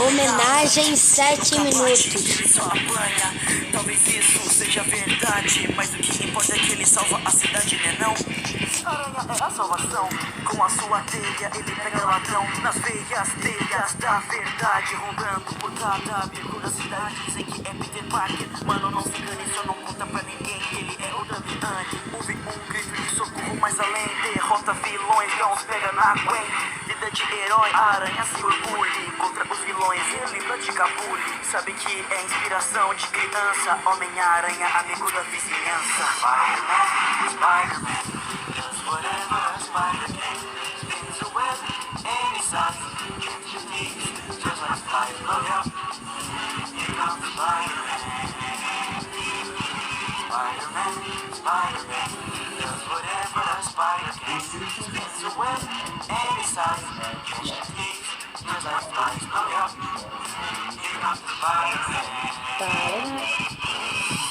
Homenagem 7 minutos. Só apanha, talvez isso seja verdade, mas o que importa é que ele salva a cidade, né não? Aranha é a salvação, com a sua teia ele pega ladrão nas veias, telhas da verdade, rondando por cada bico da cidade. Dizem que é Peter Parker, mano, não se engane, só não conta pra ninguém que ele é o Damiani. Houve um grito de socorro, mas além derrota vilões, Jones pega na Gwen. Vida de herói, a aranha se orgulhe contra os vilões, ele pratica bullying. Sabe que é inspiração de criança, Homem-Aranha, amigo da vizinhança. Spider-Man, Spider-Man, does whatever a spider can. Spins a web any size, catches thieves just like flies. Look out, here comes Spider-Man. Spider-Man, Spider-Man, does whatever a spider can. Spins a web any size, catches thieves just like flies. Look out, here comes Spider-Man.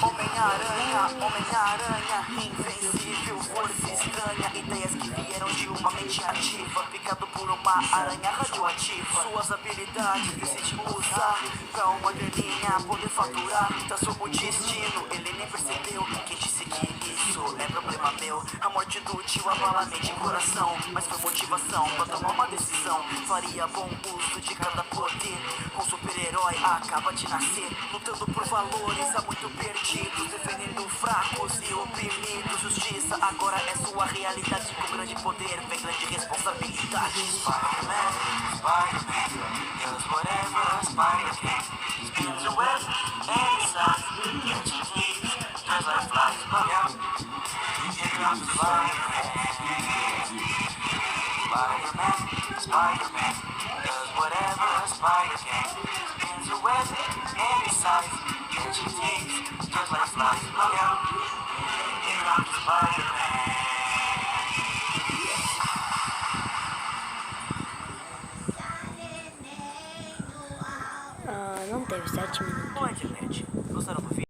Homem-Aranha, Homem-Aranha, invencível, força estranha, ideias que vieram de uma mente ativa, picado por uma aranha radioativa. Suas habilidades decide usar pra uma graninha poder faturar. Traçou o destino, ele nem percebeu. Quem disse que isso é problema meu? A morte do tio abala mente e coração, mas foi motivação pra tomar uma decisão. Faria bom uso de cada poder, com super-herói acaba de nascer, lutando por valores há muito perdidos, defendendo fracos e oprimidos. Justiça agora é sua realidade, com grande poder vem grande responsabilidade. Spider-Man, Spider-Man, does whatever a spider can. Spins a web any size, catches thieves just like flies. Look out, here comes Spider-Man. Spider-Man, Spider-Man, does whatever a spider can. Spins a web any size, catches thieves just like flies. Look out, here comes Spider-Man. Não teve 7 minutos. Boa internet, gostaram do vídeo?